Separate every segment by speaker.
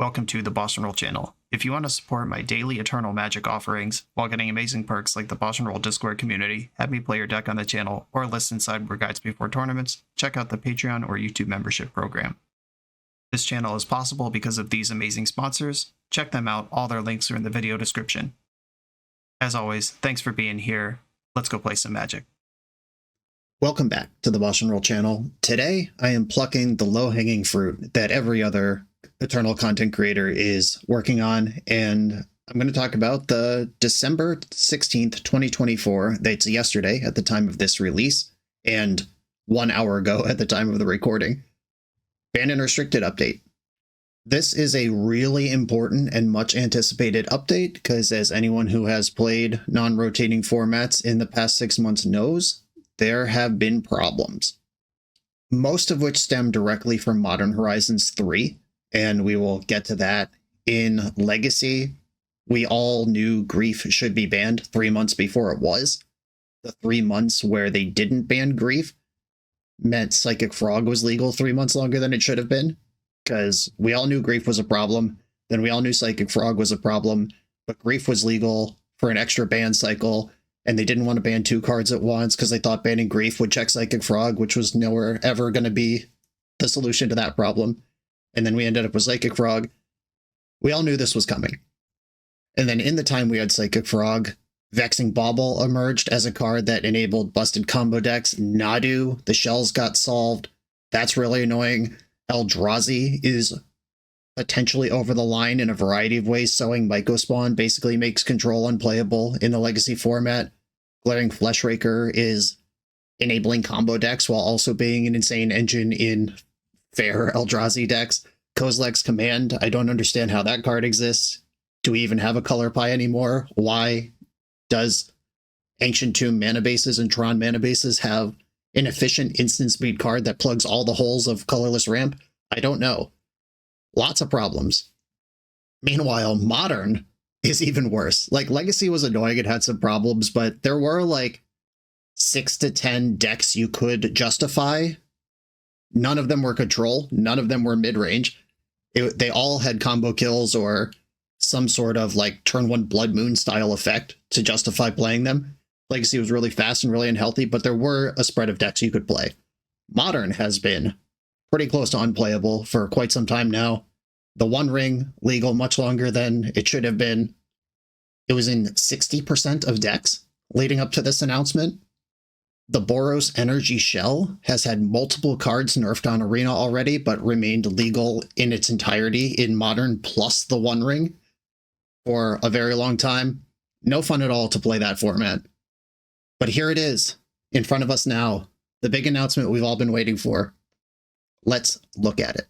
Speaker 1: welcome to the BoshNRoll channel. If you want to support my daily Eternal Magic offerings while getting amazing perks like the BoshNRoll Discord community, have me play your deck on the channel, or listen sideboard guides before tournaments, check out the Patreon or YouTube membership program. This channel is possible because of these amazing sponsors. Check them out, all their links are in the video description. As always, thanks for being here. Let's go play some Magic.
Speaker 2: Welcome back to the BoshNRoll channel. Today, I am plucking the low-hanging fruit that every other Eternal content creator is working on, and I'm going to talk about the December 16th, 2024, that's yesterday at the time of this release, and 1 hour ago at the time of the recording, Banned and Restricted update. This is a really important and much anticipated update, because as anyone who has played non-rotating formats in the past 6 months knows, there have been problems, most of which stem directly from Modern Horizons 3, and we will get to that. In Legacy, we all knew Grief should be banned 3 months before it was. The 3 months where they didn't ban Grief meant Psychic Frog was legal 3 months longer than it should have been, because we all knew Grief was a problem, then we all knew Psychic Frog was a problem, but Grief was legal for an extra ban cycle, and they didn't want to ban 2 cards at once because they thought banning Grief would check Psychic Frog, which was nowhere ever going to be the solution to that problem. And then we ended up with Psychic Frog. We all knew this was coming. And then in the time we had Psychic Frog, Vexing Bauble emerged as a card that enabled busted combo decks. Nadu, the shells got solved. That's really annoying. Eldrazi is potentially over the line in a variety of ways. Sowing Mycospawn basically makes control unplayable in the Legacy format. Glaring Fleshraker is enabling combo decks while also being an insane engine in fair Eldrazi decks. Kozilek's Command, I don't understand how that card exists. Do we even have a color pie anymore? Why does Ancient Tomb mana bases and Tron mana bases have an efficient instant speed card that plugs all the holes of colorless ramp? I don't know. Lots of problems. Meanwhile, Modern is even worse. Like, Legacy was annoying, it had some problems, but there were like 6 to 10 decks you could justify. None of them were control. None of them were mid-range. They all had combo kills or some sort of like turn 1 Blood Moon style effect to justify playing them. Legacy was really fast and really unhealthy, but there were a spread of decks you could play. Modern has been pretty close to unplayable for quite some time now. The One Ring, legal much longer than it should have been. It was in 60% of decks leading up to this announcement. The Boros Energy Shell has had multiple cards nerfed on Arena already, but remained legal in its entirety in Modern plus the One Ring for a very long time. No fun at all to play that format. But here it is, in front of us now, the big announcement we've all been waiting for. Let's look at it.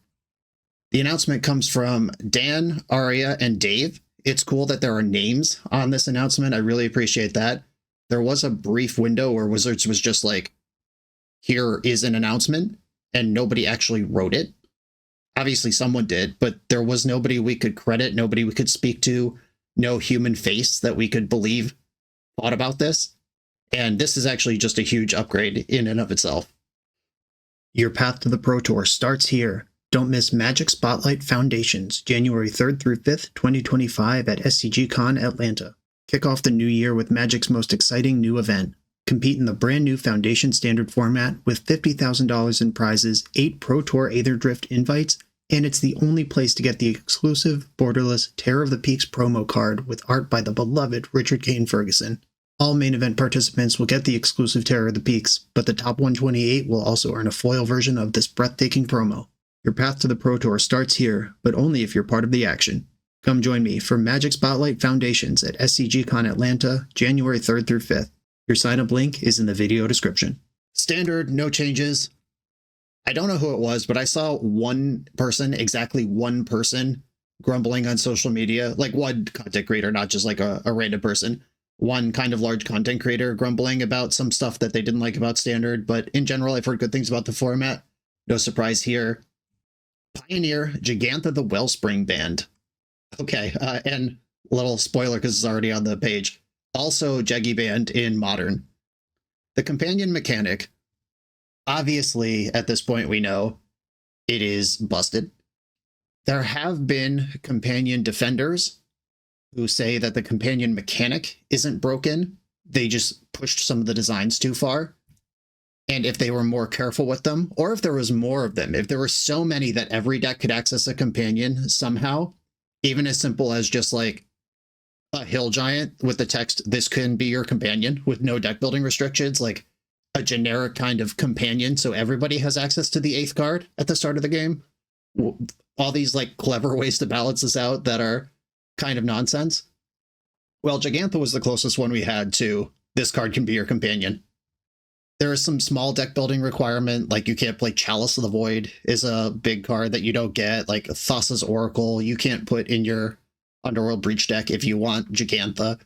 Speaker 2: The announcement comes from Dan, Aria, and Dave. It's cool that there are names on this announcement. I really appreciate that. There was a brief window where Wizards was just like, here is an announcement, and nobody actually wrote it. Obviously someone did, but there was nobody we could credit, nobody we could speak to, no human face that we could believe thought about this. And this is actually just a huge upgrade in and of itself. Your path to the Pro Tour starts here. Don't miss Magic Spotlight Foundations, January 3rd through 5th, 2025 at SCGCon Atlanta. Kick off the new year with Magic's most exciting new event. Compete in the brand new Foundation Standard format with $50,000 in prizes, 8 Pro Tour Aether Drift invites, and it's the only place to get the exclusive, borderless Terror of the Peaks promo card with art by the beloved Richard Kane Ferguson. All main event participants will get the exclusive Terror of the Peaks, but the top 128 will also earn a foil version of this breathtaking promo. Your path to the Pro Tour starts here, but only if you're part of the action. Come join me for Magic Spotlight Foundations at SCGCon Atlanta, January 3rd through 5th. Your sign-up link is in the video description. Standard, no changes. I don't know who it was, but I saw one person, exactly one person, grumbling on social media. Like one content creator, not just like a random person. One kind of large content creator grumbling about some stuff that they didn't like about Standard, but in general, I've heard good things about the format. No surprise here. Pioneer, Gigantha the Wellspring banned. Okay, and a little spoiler because it's already on the page. Also Jeggy banned in Modern. The companion mechanic, obviously at this point we know it is busted. There have been companion defenders who say that the companion mechanic isn't broken. They just pushed some of the designs too far. And if they were more careful with them, or if there was more of them, if there were so many that every deck could access a companion somehow, even as simple as just like a hill giant with the text, "This can be your companion," with no deck building restrictions, like a generic kind of companion, so everybody has access to the 8th card at the start of the game. All these like clever ways to balance this out that are kind of nonsense. Well, Gigantha was the closest one we had to "this card can be your companion." There is some small deck building requirement, like you can't play Chalice of the Void is a big card that you don't get, like Thassa's Oracle you can't put in your Underworld Breach deck if you want Gigantha.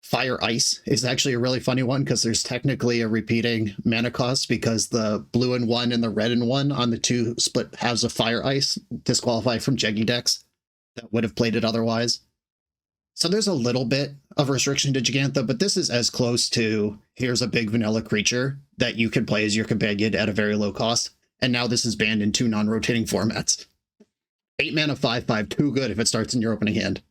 Speaker 2: Fire Ice is actually a really funny one because there's technically a repeating mana cost because the blue and 1 and the red and 1 on the 2 split halves of Fire Ice disqualify from Jeggy decks that would have played it otherwise. So there's a little bit of restriction to Gigantha, but this is as close to here's a big vanilla creature that you can play as your companion at a very low cost. And now this is banned in 2 non-rotating formats. 8 mana, 5/5, too good if it starts in your opening hand.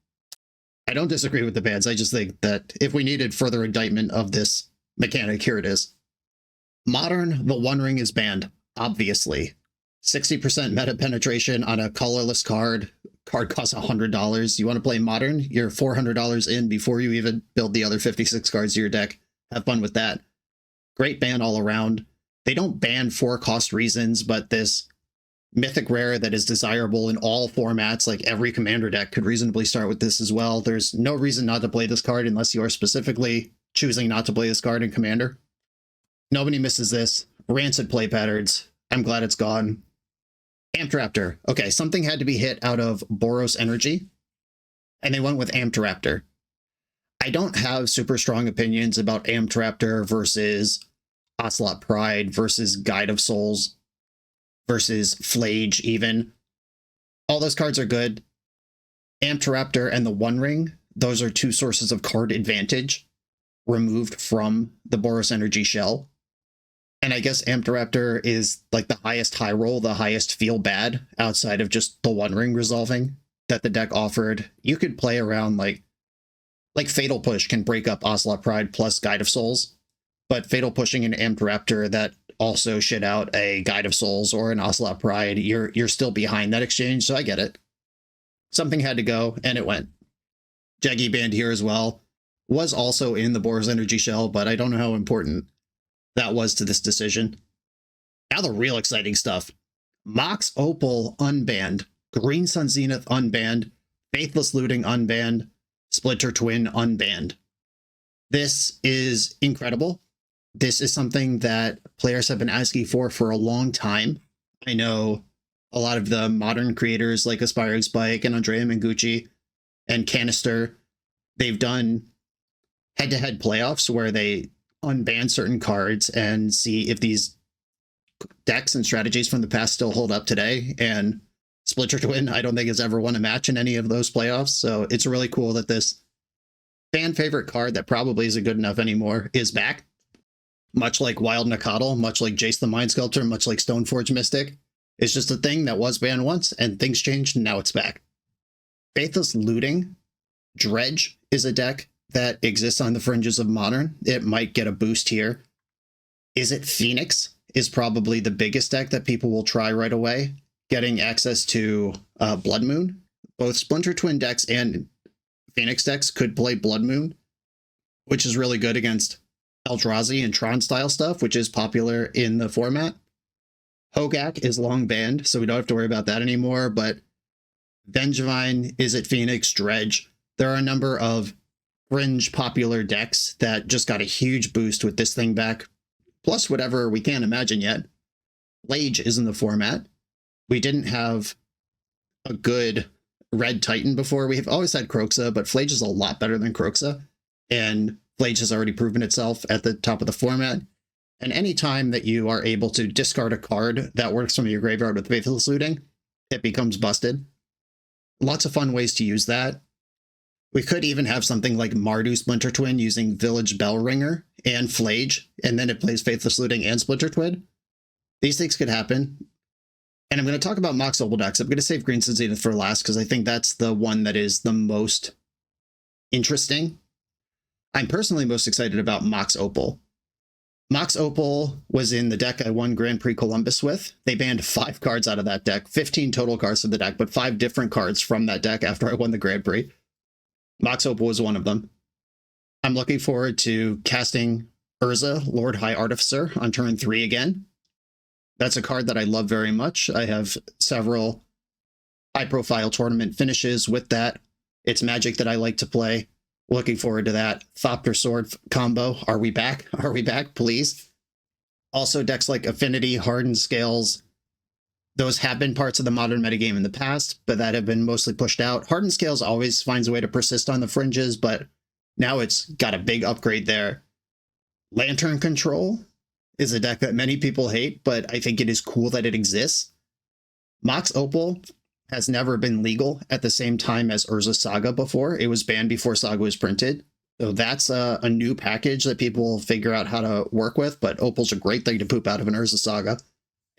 Speaker 2: I don't disagree with the bans. I just think that if we needed further indictment of this mechanic, here it is. Modern, the One Ring is banned, obviously. 60% meta penetration on a colorless card. Card costs $100. You want to play Modern? You're $400 in before you even build the other 56 cards to your deck. Have fun with that. Great ban all around. They don't ban for cost reasons, but this mythic rare that is desirable in all formats, like every commander deck could reasonably start with this as well. There's no reason not to play this card unless you are specifically choosing not to play this card in commander. Nobody misses this. Rancid play patterns. I'm glad it's gone. Amptraptor. Okay, something had to be hit out of Boros Energy, and they went with Amptraptor. I don't have super strong opinions about Amptraptor versus Ocelot Pride versus Guide of Souls versus Flage even. All those cards are good. Amptraptor and the One Ring, those are 2 sources of card advantage removed from the Boros Energy shell. And I guess Amptraptor is like the highest high roll, the highest feel bad outside of just the One Ring resolving that the deck offered. You could play around like Fatal Push can break up Ocelot Pride plus Guide of Souls, but Fatal Pushing an Amptraptor that also shit out a Guide of Souls or an Ocelot Pride, you're still behind that exchange, so I get it. Something had to go, and it went. Jeggy banned here as well. Was also in the Boros Energy shell, but I don't know how important that was to this decision. Now the real exciting stuff. Mox Opal unbanned. Green Sun Zenith unbanned. Faithless Looting unbanned. Splinter Twin unbanned. This is incredible. This is something that players have been asking for a long time. I know a lot of the modern creators like Aspiring Spike and Andrea Mengucci and Canister, they've done head-to-head playoffs where they unban certain cards and see if these decks and strategies from the past still hold up today. And Splinter Twin, I don't think has ever won a match in any of those playoffs. So it's really cool that this fan favorite card that probably isn't good enough anymore is back. Much like Wild Nakatl, much like Jace the Mind Sculptor, much like Stoneforge Mystic. It's just a thing that was banned once and things changed and now it's back. Faithless Looting. Dredge is a deck that exists on the fringes of Modern. It might get a boost here. Is it Phoenix is probably the biggest deck that people will try right away. Getting access to Blood Moon. Both Splinter Twin decks and Phoenix decks could play Blood Moon, which is really good against Eldrazi and Tron style stuff, which is popular in the format. Hogak is long banned, so we don't have to worry about that anymore, but Vengevine, Is It Phoenix, Dredge. There are a number of fringe popular decks that just got a huge boost with this thing back, plus whatever we can't imagine yet. Flage is in the format. We didn't have a good Red Titan before. We have always had Kroxa, but Flage is a lot better than Kroxa, and Flage has already proven itself at the top of the format. And any time that you are able to discard a card that works from your graveyard with Faithless Looting, it becomes busted. Lots of fun ways to use that. We could even have something like Mardu Splinter Twin using Village Bellringer and Flage, and then it plays Faithless Looting and Splinter Twin. These things could happen. And I'm going to talk about Mox Opal decks. I'm going to save Green Sun Zenith for last because I think that's the one that is the most interesting. I'm personally most excited about Mox Opal. Mox Opal was in the deck I won Grand Prix Columbus with. They banned 5 cards out of that deck, 15 total cards from the deck, but 5 different cards from that deck after I won the Grand Prix. Mox Opal was one of them. I'm looking forward to casting Urza, Lord High Artificer, on turn 3 again. That's a card that I love very much. I have several high-profile tournament finishes with that. It's Magic that I like to play. Looking forward to that. Thopter Sword combo. Are we back? Are we back, please? Also, decks like Affinity, Hardened Scales. Those have been parts of the modern metagame in the past, but that have been mostly pushed out. Hardened Scales always finds a way to persist on the fringes, but now it's got a big upgrade there. Lantern Control is a deck that many people hate, but I think it is cool that it exists. Mox Opal has never been legal at the same time as Urza Saga before. It was banned before Saga was printed. So that's a new package that people will figure out how to work with, but Opal's a great thing to poop out of an Urza Saga.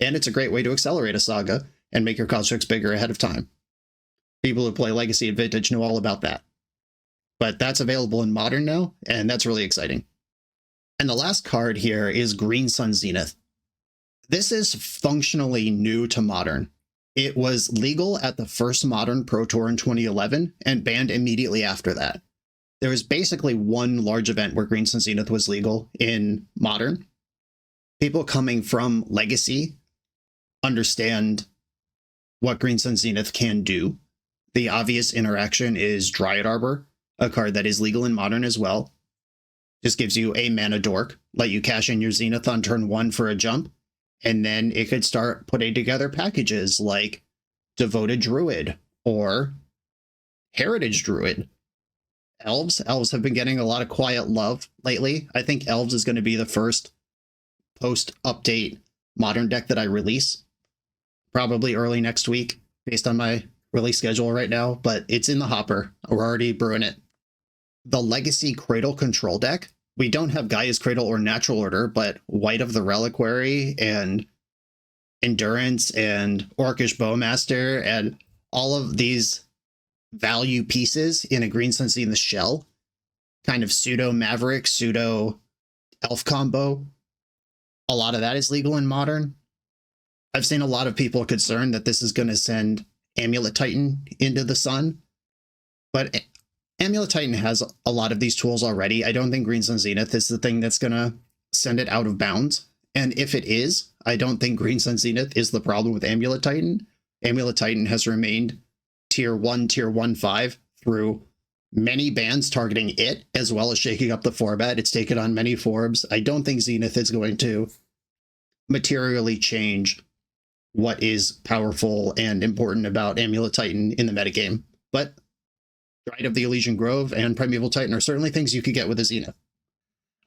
Speaker 2: And it's a great way to accelerate a Saga and make your constructs bigger ahead of time. People who play Legacy and Vintage know all about that. But that's available in Modern now, and that's really exciting. And the last card here is Green Sun Zenith. This is functionally new to Modern. It was legal at the first Modern Pro Tour in 2011 and banned immediately after that. There was basically one large event where Green Sun Zenith was legal in Modern. People coming from Legacy understand what Green Sun Zenith can do. The obvious interaction is Dryad Arbor, a card that is legal in Modern as well. Just gives you a mana dork, let you cash in your Zenith on turn 1 for a jump, and then it could start putting together packages like Devoted Druid or Heritage Druid. Elves have been getting a lot of quiet love lately. I think Elves is going to be the first post-update Modern deck that I release. Probably early next week, based on my release schedule right now, but it's in the hopper. We're already brewing it. The Legacy Cradle Control deck. We don't have Gaia's Cradle or Natural Order, but White of the Reliquary and Endurance and Orcish Bowmaster and all of these value pieces in a Green Sun Zenith shell. Kind of pseudo Maverick, pseudo Elf combo. A lot of that is legal in Modern. I've seen a lot of people concerned that this is going to send Amulet Titan into the sun, but Amulet Titan has a lot of these tools already. I don't think Green Sun Zenith is the thing that's going to send it out of bounds. And if it is, I don't think Green Sun Zenith is the problem with Amulet Titan. Amulet Titan has remained tier 1.5 through many bans targeting it, as well as shaking up the format. It's taken on many forms. I don't think Zenith is going to materially change what is powerful and important about Amulet Titan in the metagame. But Dryad of the Elysian Grove and Primeval Titan are certainly things you could get with a Zenith.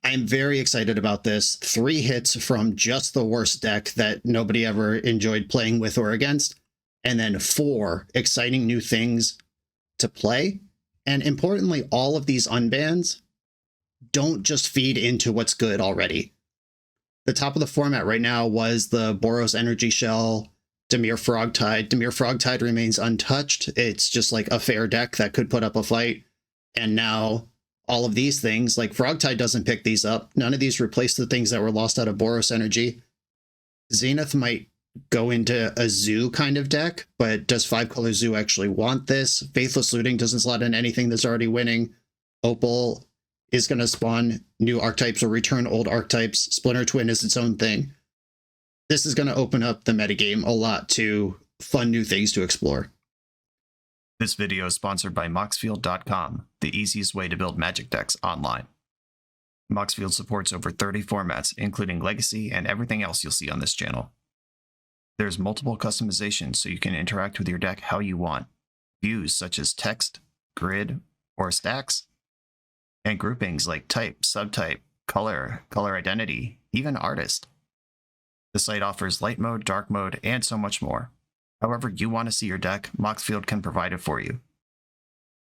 Speaker 2: I'm very excited about this. 3 hits from just the worst deck that nobody ever enjoyed playing with or against, and then 4 exciting new things to play. And importantly, all of these unbans don't just feed into what's good already. The top of the format right now was the Boros Energy Shell, Dimir Frogtide. Dimir Frogtide remains untouched. It's just like a fair deck that could put up a fight. And now all of these things, like Frogtide doesn't pick these up. None of these replace the things that were lost out of Boros Energy. Zenith might go into a Zoo kind of deck, but does 5-color Zoo actually want this? Faithless Looting doesn't slot in anything that's already winning. Opal is going to spawn new archetypes or return old archetypes. Splinter Twin is its own thing. This is going to open up the metagame a lot to fun new things to explore.
Speaker 1: This video is sponsored by Moxfield.com, the easiest way to build Magic decks online. Moxfield supports over 30 formats, including Legacy and everything else you'll see on this channel. There's multiple customizations so you can interact with your deck how you want. Views such as text, grid, or stacks, and groupings like type, subtype, color, color identity, even artist. The site offers light mode, dark mode, and so much more. However you want to see your deck, Moxfield can provide it for you.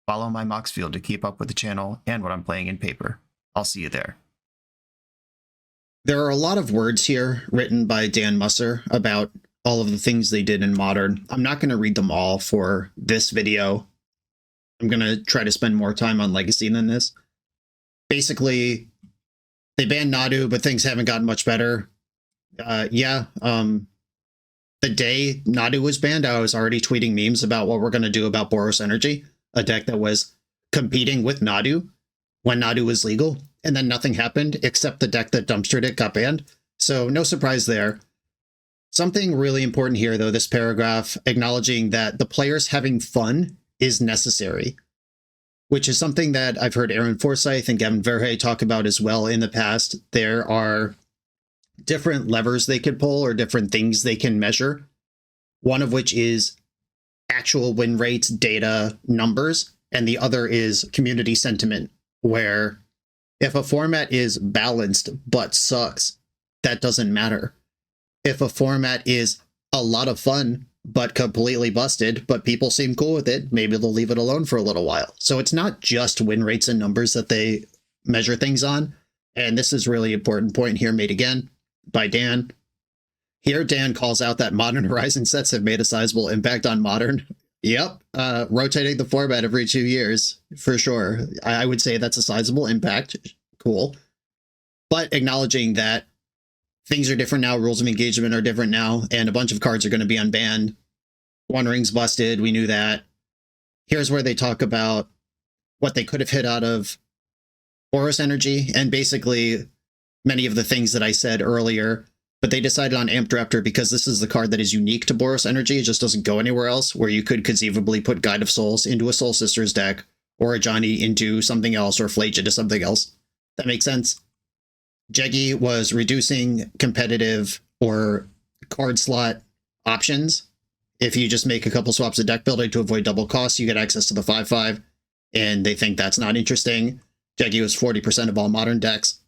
Speaker 1: Follow my Moxfield to keep up with the channel and what I'm playing in paper. I'll see you there.
Speaker 2: There are a lot of words here written by Dan Musser about all of the things they did in Modern. I'm not going to read them all for this video. I'm going to try to spend more time on Legacy than this. Basically, they banned Nadu, but things haven't gotten much better. The day Nadu was banned, I was already tweeting memes about what we're going to do about Boros Energy, a deck that was competing with Nadu when Nadu was legal, and then nothing happened except the deck that dumpstered it got banned. So no surprise there. Something really important here, though, this paragraph acknowledging that the players having fun is necessary, which is something that I've heard Aaron Forsyth and Gavin Verhey talk about as well in the past. There are different levers they could pull or different things they can measure, one of which is actual win rates, data, numbers, and the other is community sentiment, where if a format is balanced but sucks, that doesn't matter. If a format is a lot of fun but completely busted, but people seem cool with it, maybe they'll leave it alone for a little while. So it's not just win rates and numbers that they measure things on. And this is really important point here made again by Dan. Here, Dan calls out that Modern Horizon sets have made a sizable impact on Modern. Yep, rotating the format every 2 years, for sure. I would say that's a sizable impact. Cool. But acknowledging that things are different now, rules of engagement are different now, and a bunch of cards are going to be unbanned. One Ring's busted, we knew that. Here's where they talk about what they could have hit out of Boros Energy, and basically many of the things that I said earlier, but they decided on Amped Raptor because this is the card that is unique to Boros Energy. It just doesn't go anywhere else, where you could conceivably put Guide of Souls into a Soul Sisters deck, or a Johnny into something else, or Flage into something else. That makes sense. Jeggy was reducing competitive or card slot options. If you just make a couple swaps of deck building to avoid double costs, you get access to the 5/5, and they think that's not interesting. Jeggy was 40% of all modern decks.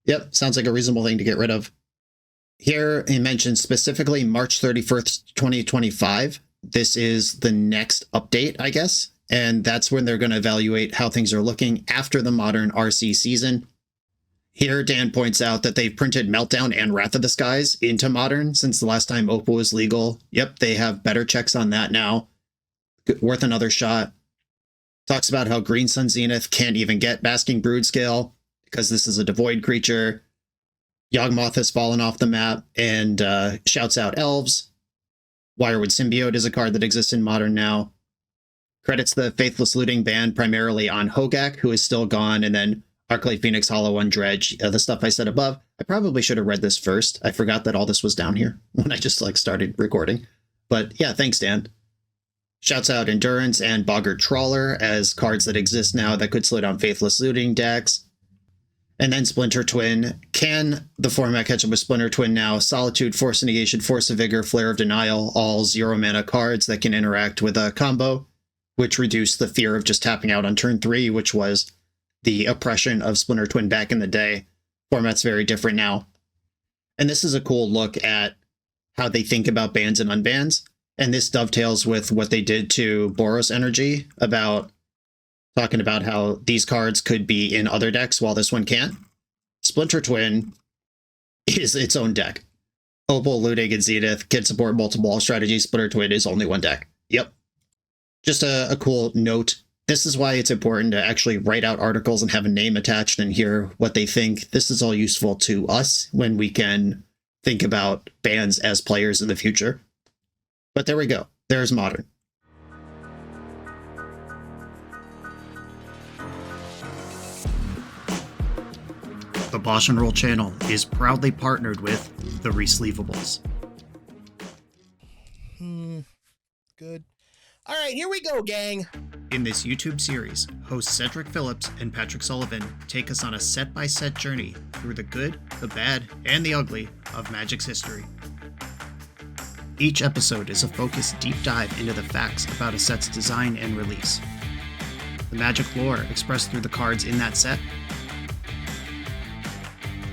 Speaker 2: Yep, sounds like a reasonable thing to get rid of. Here, he mentions specifically March 31st, 2025. This is the next update, I guess, and that's when they're going to evaluate how things are looking after the modern RC season. Here, Dan points out that they've printed Meltdown and Wrath of the Skies into Modern since the last time Opal was legal. Yep, they have better checks on that now. Worth another shot. Talks about how Green Sun Zenith can't even get Basking Brood Scale because this is a devoid creature. Yawgmoth has fallen off the map, and shouts out Elves. Wirewood Symbiote is a card that exists in Modern now. Credits the Faithless Looting ban primarily on Hogak, who is still gone, and then Arclight Phoenix, Hollow One, Dredge, the stuff I said above. I probably should have read this first. I forgot that all this was down here when I just started recording. But yeah, thanks, Dan. Shouts out Endurance and Boggart Trawler as cards that exist now that could slow down Faithless Looting decks. And then Splinter Twin. Can the format catch up with Splinter Twin now? Solitude, Force of Negation, Force of Vigor, Flare of Denial, all 0 mana cards that can interact with a combo, which reduce the fear of just tapping out on turn 3, which was the oppression of Splinter Twin back in the day. Format's very different now. And this is a cool look at how they think about bans and unbans. And this dovetails with what they did to Boros Energy, about talking about how these cards could be in other decks while this one can't. Splinter Twin is its own deck. Opal, Looting, and Zenith can support multiple all strategies. Splinter Twin is only one deck. Yep. Just a cool note. This is why it's important to actually write out articles and have a name attached and hear what they think. This is all useful to us when we can think about bans as players in the future. But there we go. There's Modern. The BoshNRoll channel is proudly partnered with the Resleevables.
Speaker 3: Good. All right, here we go, gang.
Speaker 1: In this YouTube series, hosts Cedric Phillips and Patrick Sullivan take us on a set-by-set journey through the good, the bad, and the ugly of Magic's history. Each episode is a focused deep dive into the facts about a set's design and release, the Magic lore expressed through the cards in that set,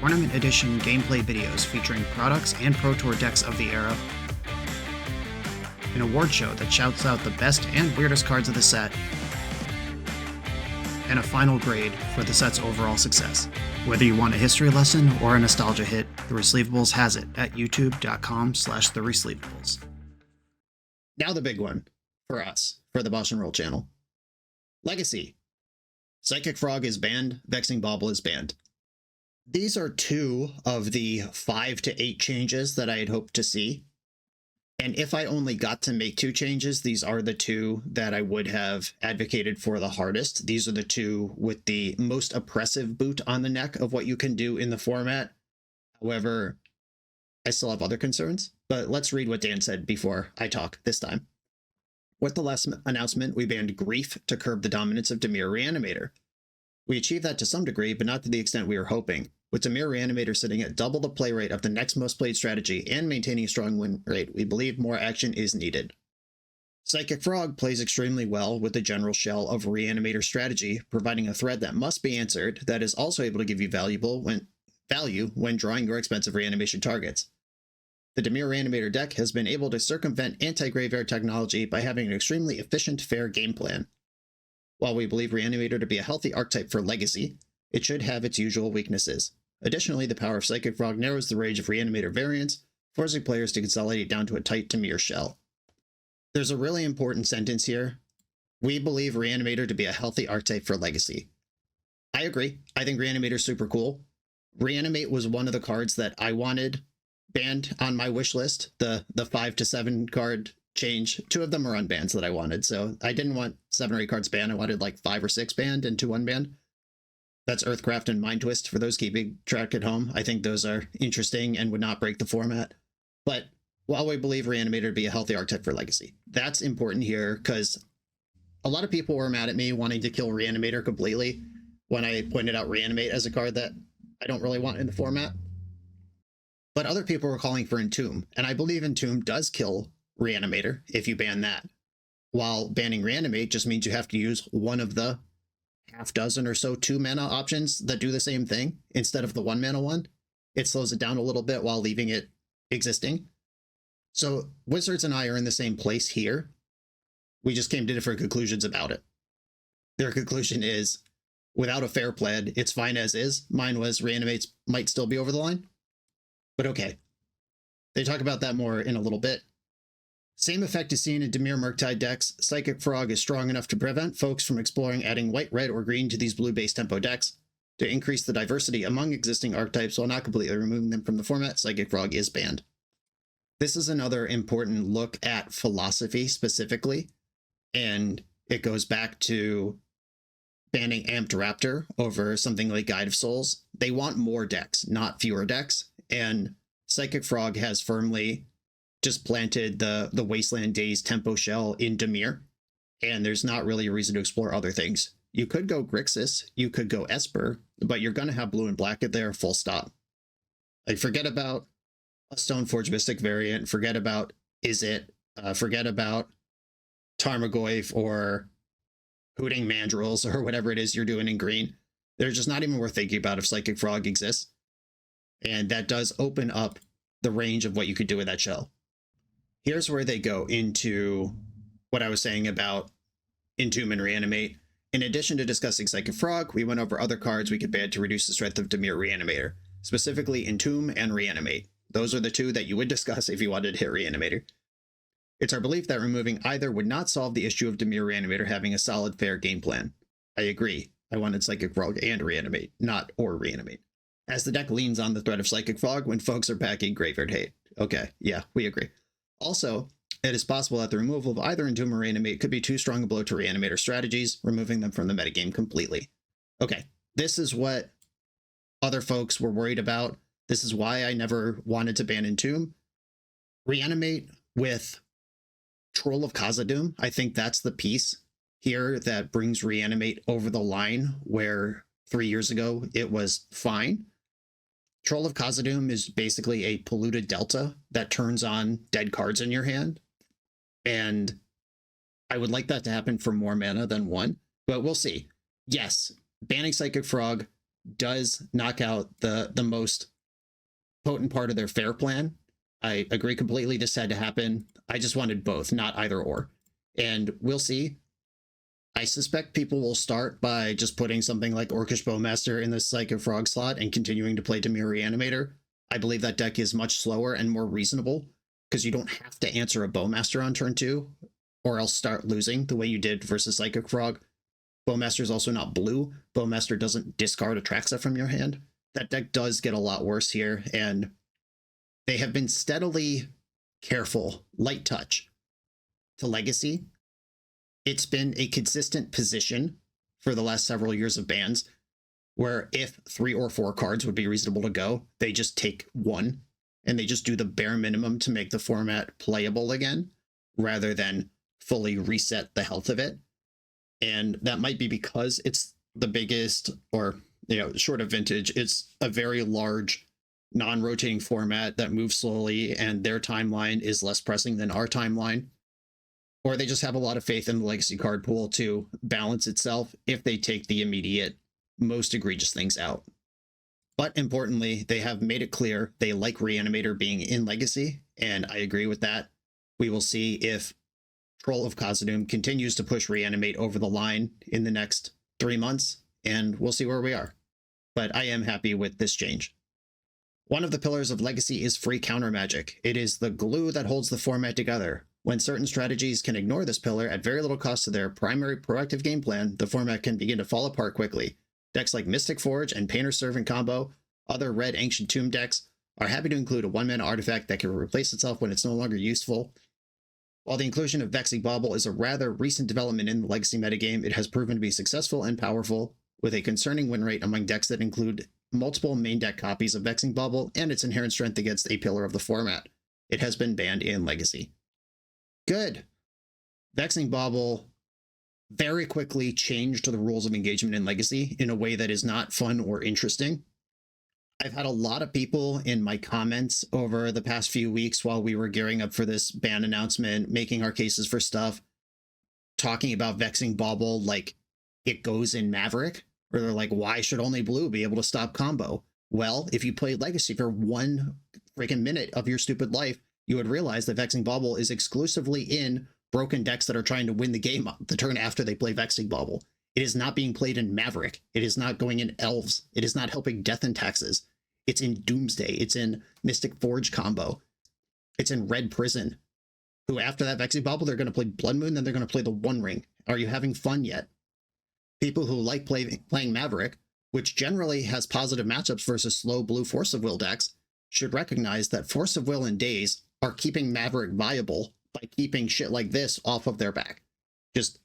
Speaker 1: Tournament Edition gameplay videos featuring products and Pro Tour decks of the era, an award show that shouts out the best and weirdest cards of the set, and a final grade for the set's overall success. Whether you want a history lesson or a nostalgia hit, The Receivables has it at youtube.com/TheReceivables.
Speaker 2: Now the big one for us, for the BoshNRoll channel. Legacy. Psychic Frog is banned, Vexing Bauble is banned. These are 2 of the 5 to 8 changes that I had hoped to see. And if I only got to make 2 changes, these are the 2 that I would have advocated for the hardest. These are the 2 with the most oppressive boot on the neck of what you can do in the format. However, I still have other concerns, but let's read what Dan said before I talk this time. With the last announcement, we banned Grief to curb the dominance of Dimir Reanimator. We achieved that to some degree, but not to the extent we were hoping. With Dimir Reanimator sitting at double the play rate of the next most played strategy and maintaining a strong win rate, we believe more action is needed. Psychic Frog plays extremely well with the general shell of Reanimator strategy, providing a threat that must be answered that is also able to give you value when drawing your expensive reanimation targets. The Dimir Reanimator deck has been able to circumvent anti-graveyard technology by having an extremely efficient, fair game plan. While we believe Reanimator to be a healthy archetype for Legacy, it should have its usual weaknesses. Additionally, the power of Psychic Frog narrows the range of Reanimator variants, forcing players to consolidate down to a tight Dimir shell. There's a really important sentence here. We believe Reanimator to be a healthy archetype for Legacy. I agree. I think Reanimator's super cool. Reanimate was one of the cards that I wanted banned on my wish list. The 5 to 7 card change. 2 of them are unbanned that I wanted. So I didn't want 7 or 8 cards banned. I wanted like 5 or 6 banned and 2 unbanned. That's Earthcraft and Mind Twist for those keeping track at home. I think those are interesting and would not break the format. But while we believe Reanimator to be a healthy archetype for Legacy, that's important here because a lot of people were mad at me wanting to kill Reanimator completely when I pointed out Reanimate as a card that I don't really want in the format. But other people were calling for Entomb, and I believe Entomb does kill Reanimator if you ban that. While banning Reanimate just means you have to use one of the half dozen or so 2-mana options that do the same thing instead of the 1-mana one. It slows it down a little bit while leaving it existing. So Wizards and I are in the same place here. We just came to different conclusions about it. Their conclusion is, without a fair plan, it's fine as is. Mine was Reanimates might still be over the line. But okay. They talk about that more in a little bit. Same effect is seen in Dimir Murktide decks. Psychic Frog is strong enough to prevent folks from exploring adding white, red, or green to these blue-based tempo decks. To increase the diversity among existing archetypes while not completely removing them from the format, Psychic Frog is banned. This is another important look at philosophy specifically, and it goes back to banning Amped Raptor over something like Guide of Souls. They want more decks, not fewer decks, and Psychic Frog has firmly just planted the Wasteland Days tempo shell in Dimir, and there's not really a reason to explore other things. You could go Grixis, you could go Esper, but you're going to have blue and black at there, full stop. Like, forget about a Stoneforge Mystic variant, forget about forget about Tarmogoyf or Hooting Mandrills or whatever it is you're doing in green. They're just not even worth thinking about if Psychic Frog exists. And that does open up the range of what you could do with that shell. Here's where they go into what I was saying about Entomb and Reanimate. In addition to discussing Psychic Frog, we went over other cards we could ban to reduce the strength of Dimir Reanimator, specifically Entomb and Reanimate. Those are the 2 that you would discuss if you wanted to hit Reanimator. It's our belief that removing either would not solve the issue of Dimir Reanimator having a solid, fair game plan. I agree. I wanted Psychic Frog and Reanimate, not or Reanimate. As the deck leans on the threat of Psychic Frog when folks are packing Graveyard Hate. Okay, yeah, we agree. Also, it is possible that the removal of either Entomb or Reanimate could be too strong a blow to Reanimator strategies, removing them from the metagame completely. Okay, this is what other folks were worried about. This is why I never wanted to ban Entomb. Reanimate with Troll of Khazad-dûm, I think that's the piece here that brings Reanimate over the line where 3 years ago it was fine. Troll of Khazad-dûm is basically a polluted delta that turns on dead cards in your hand. And I would like that to happen for more mana than 1, but we'll see. Yes, banning Psychic Frog does knock out the most potent part of their fair plan. I agree completely. This had to happen. I just wanted both, not either or. And we'll see. I suspect people will start by just putting something like Orcish Bowmaster in the Psychic Frog slot and continuing to play Dimir Reanimator. I believe that deck is much slower and more reasonable because you don't have to answer a Bowmaster on turn 2 or else start losing the way you did versus Psychic Frog. Bowmaster is also not blue. Bowmaster doesn't discard Atraxa from your hand. That deck does get a lot worse here, and they have been steadily careful, light touch to Legacy. It's been a consistent position for the last several years of bans where if 3 or 4 cards would be reasonable to go, they just take 1 and they just do the bare minimum to make the format playable again rather than fully reset the health of it. And that might be because it's the biggest, or, short of Vintage, it's a very large non-rotating format that moves slowly and their timeline is less pressing than our timeline. Or they just have a lot of faith in the Legacy card pool to balance itself if they take the immediate, most egregious things out. But importantly, they have made it clear they like Reanimator being in Legacy, and I agree with that. We will see if Troll of Khazad-dûm continues to push Reanimate over the line in the next 3 months, and we'll see where we are. But I am happy with this change. One of the pillars of Legacy is free counter magic. It is the glue that holds the format together. When certain strategies can ignore this pillar at very little cost to their primary proactive game plan, the format can begin to fall apart quickly. Decks like Mystic Forge and Painter's Servant combo, other red Ancient Tomb decks, are happy to include a 1-mana artifact that can replace itself when it's no longer useful. While the inclusion of Vexing Bauble is a rather recent development in the Legacy metagame, it has proven to be successful and powerful, with a concerning win rate among decks that include multiple main deck copies of Vexing Bauble and its inherent strength against a pillar of the format. It has been banned in Legacy. Good. Vexing Bauble very quickly changed the rules of engagement in Legacy in a way that is not fun or interesting. I've had a lot of people in my comments over the past few weeks while we were gearing up for this ban announcement, making our cases for stuff, talking about Vexing Bauble like it goes in Maverick, or they're like, why should only blue be able to stop combo? Well, if you played Legacy for 1 freaking minute of your stupid life, you would realize that Vexing Bauble is exclusively in broken decks that are trying to win the game the turn after they play Vexing Bauble. It is not being played in Maverick. It is not going in Elves. It is not helping Death and Taxes. It's in Doomsday. It's in Mystic Forge combo. It's in Red Prison, who after that Vexing Bauble, they're going to play Blood Moon, then they're going to play the One Ring. Are you having fun yet? People who like playing Maverick, which generally has positive matchups versus slow blue Force of Will decks, should recognize that Force of Will and Daze are keeping Maverick viable by keeping shit like this off of their back. Just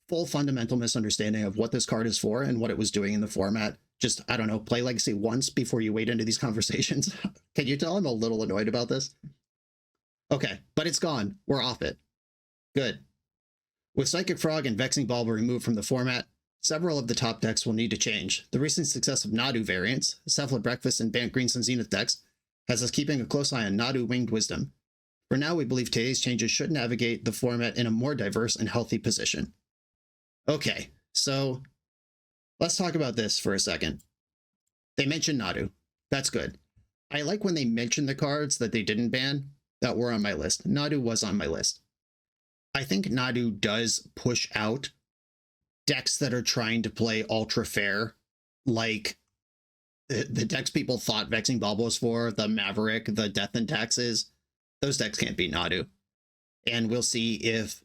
Speaker 2: full fundamental misunderstanding of what this card is for and what it was doing in the format. Just, I don't know, play Legacy once before you wade into these conversations. Can you tell I'm a little annoyed about this? Okay, but it's gone. We're off it. Good. With Psychic Frog and Vexing Bauble removed from the format, several of the top decks will need to change. The recent success of Nadu variants, Cephalid Breakfast and Bant Green Sun Zenith decks, has us keeping a close eye on Nadu Winged Wisdom. For now, we believe today's changes should navigate the format in a more diverse and healthy position. Okay, so let's talk about this for a second. They mentioned Nadu. That's good. I like when they mention the cards that they didn't ban that were on my list. Nadu was on my list. I think Nadu does push out decks that are trying to play ultra fair, like the decks people thought Vexing Bauble was for, the Maverick, the Death and Taxes. Those decks can't beat Nadu. And we'll see if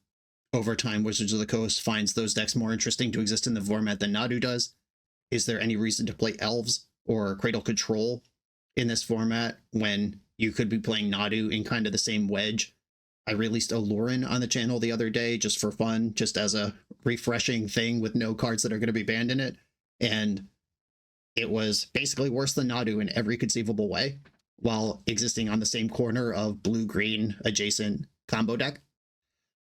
Speaker 2: over time Wizards of the Coast finds those decks more interesting to exist in the format than Nadu does. Is there any reason to play Elves or Cradle Control in this format when you could be playing Nadu in kind of the same wedge? I released Alurin on the channel the other day just for fun, just as a refreshing thing with no cards that are going to be banned in it. And it was basically worse than Nadu in every conceivable way, while existing on the same corner of blue-green adjacent combo deck.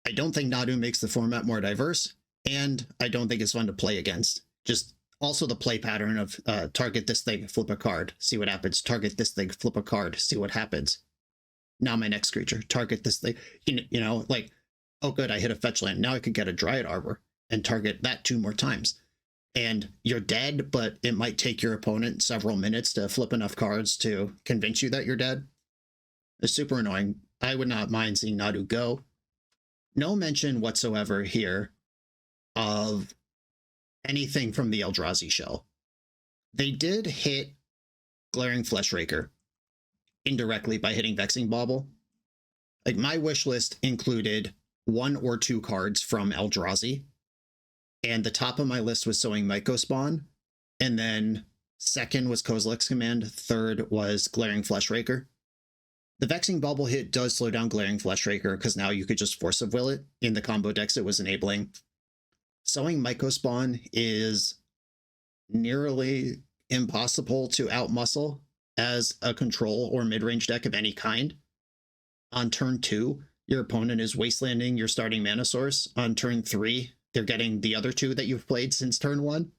Speaker 2: I don't think Nadu makes the format more diverse, and I don't think it's fun to play against. Just also the play pattern of target this thing, flip a card, see what happens. Target this thing, flip a card, see what happens. Now my next creature, target this thing. You know, like, oh good, I hit a fetch land. Now I could get a Dryad Arbor and target that 2 more times. And you're dead, but it might take your opponent several minutes to flip enough cards to convince you that you're dead. It's super annoying. I would not mind seeing Nadu go. No mention whatsoever here of anything from the Eldrazi shell. They did hit Glaring Fleshraker indirectly by hitting Vexing Bauble. Like, my wish list included 1 or 2 cards from Eldrazi, and the top of my list was Sowing Mycospawn, and then second was Kozilek's Command, third was Glaring Fleshraker. The Vexing Bauble hit does slow down Glaring Fleshraker because now you could just Force of Will it in the combo decks it was enabling. Sowing Mycospawn is nearly impossible to outmuscle as a control or mid-range deck of any kind. On turn 2, your opponent is wastelanding your starting mana source. On turn 3, they're getting the other 2 that you've played since turn 1.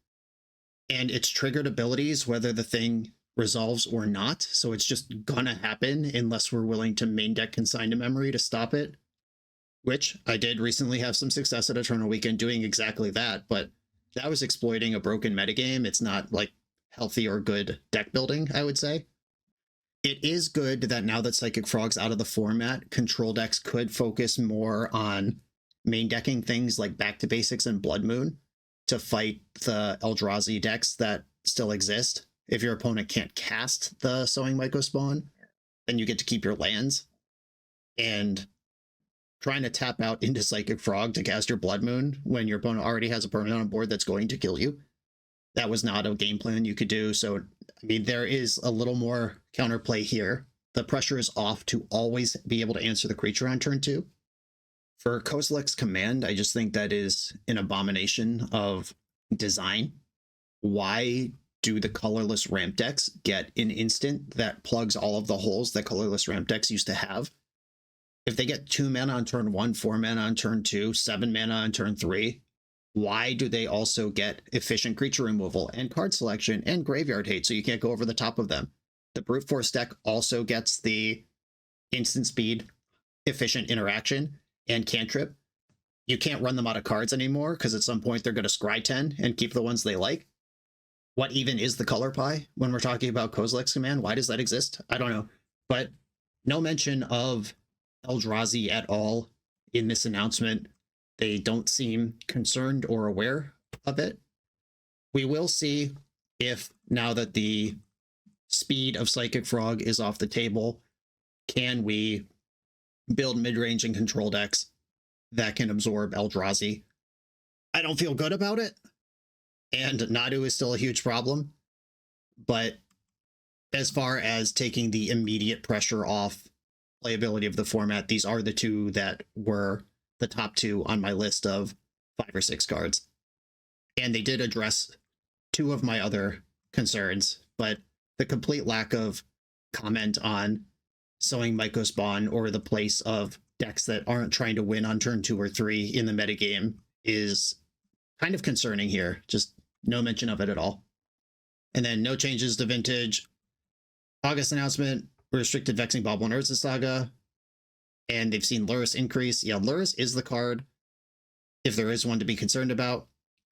Speaker 2: And it's triggered abilities whether the thing resolves or not, so it's just gonna happen unless we're willing to main deck Consign to Memory to stop it. Which I did recently have some success at Eternal Weekend doing exactly that, but that was exploiting a broken metagame. It's not like healthy or good deck building, I would say. It is good that now that Psychic Frog's out of the format, control decks could focus more on main decking things like Back to Basics and Blood Moon to fight the Eldrazi decks that still exist. If your opponent can't cast the Sowing Mycospawn, then you get to keep your lands. And trying to tap out into Psychic Frog to cast your Blood Moon when your opponent already has a permanent on board that's going to kill you, that was not a game plan you could do. So, I mean, there is a little more counterplay here. The pressure is off to always be able to answer the creature on turn 2. For Kozilek's Command, I just think that is an abomination of design. Why do the colorless ramp decks get an instant that plugs all of the holes that colorless ramp decks used to have? If they get 2 mana on turn 1, 4 mana on turn 2, 7 mana on turn 3, why do they also get efficient creature removal and card selection and graveyard hate so you can't go over the top of them? The Brute Force deck also gets the instant speed, efficient interaction, and cantrip. You can't run them out of cards anymore because at some point they're going to scry 10 and keep the ones they like. What even is the color pie when we're talking about Kozilek's Command? Why does that exist? I don't know. But no mention of Eldrazi at all in this announcement. They don't seem concerned or aware of it. We will see if, now that the speed of Psychic Frog is off the table, can we build mid-range and control decks that can absorb Eldrazi. I don't feel good about it, and Nadu is still a huge problem, but as far as taking the immediate pressure off playability of the format, these are the 2 that were the top 2 on my list of 5 or 6 cards. And they did address 2 of my other concerns, but the complete lack of comment on Sowing Mycospawn or the place of decks that aren't trying to win on turn 2 or 3 in the metagame is kind of concerning here. Just no mention of it at all. And then no changes to Vintage. August announcement, restricted Vexing Bauble and Urza Saga. And they've seen Lurrus increase. Yeah, Lurrus is the card, if there is one to be concerned about.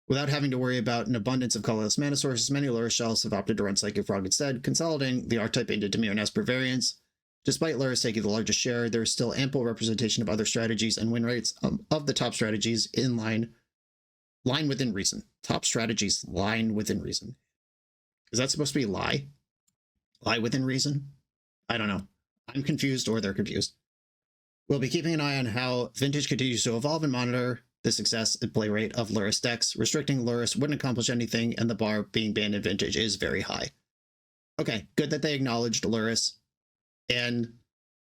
Speaker 2: Without having to worry about an abundance of colorless mana sources, many Lurrus shells have opted to run Psychic Frog instead, consolidating the archetype into Dimir and Esper variants. Despite Lurrus taking the largest share, there is still ample representation of other strategies and win rates of the top strategies in line within reason. Top strategies line within reason. Is that supposed to be lie? Lie within reason? I don't know. I'm confused, or they're confused. We'll be keeping an eye on how Vintage continues to evolve and monitor the success and play rate of Lurrus decks. Restricting Lurrus wouldn't accomplish anything, and the bar being banned in Vintage is very high. Okay, good that they acknowledged Lurrus. And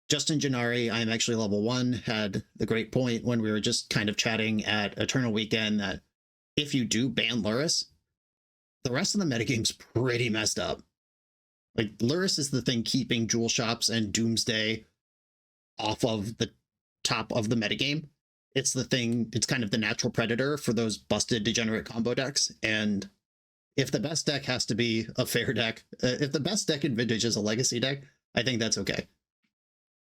Speaker 2: Justin Gennari, I am actually level 1, had the great point when we were just kind of chatting at Eternal Weekend that if you do ban Lurrus, the rest of the metagame's pretty messed up. Like, Lurrus is the thing keeping Jewel Shops and Doomsday off of the top of the metagame. It's the thing, it's kind of the natural predator for those busted degenerate combo decks. And if the best deck has to be a fair deck, if the best deck in Vintage is a legacy deck, I think that's okay.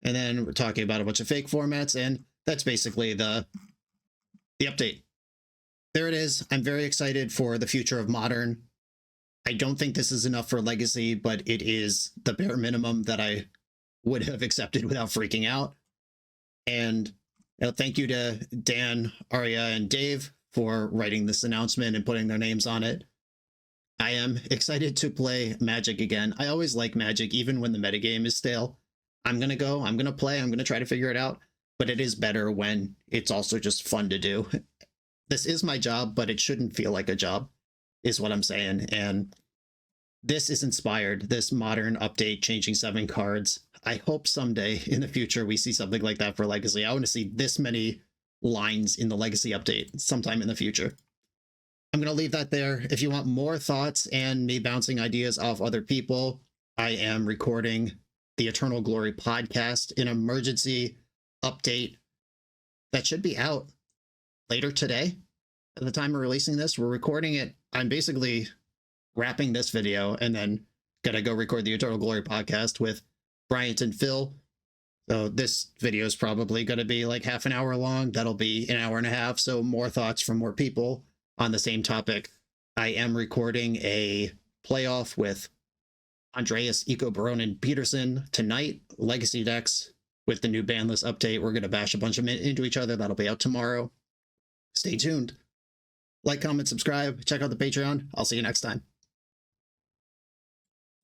Speaker 2: And then we're talking about a bunch of fake formats, and that's basically the update. There it is. I'm very excited for the future of Modern. I don't think this is enough for Legacy, but it is the bare minimum that I would have accepted without freaking out. And thank you to Dan, Arya, and Dave for writing this announcement and putting their names on it. I am excited to play Magic again. I always like Magic, even when the metagame is stale. I'm going to play, I'm going to try to figure it out, but it is better when it's also just fun to do. This is my job, but it shouldn't feel like a job, is what I'm saying. And this is inspired, this modern update, changing 7 cards. I hope someday in the future we see something like that for Legacy. I want to see this many lines in the Legacy update sometime in the future. I'm going to leave that there. If you want more thoughts and me bouncing ideas off other people, I am recording the Eternal Glory podcast, an emergency update that should be out later today. At the time of releasing this, we're recording it. I'm basically wrapping this video and then gonna go record the Eternal Glory podcast with Bryant and Phil. So this video is probably going to be like half an hour long. That'll be an hour and a half. So more thoughts from more people on the same topic. I am recording a playoff with Andreas Eco Baronin Peterson tonight. Legacy decks with the new ban list update. We're going to bash a bunch of them into each other. That'll be out tomorrow. Stay tuned. Like, comment, subscribe. Check out the Patreon. I'll see you next time.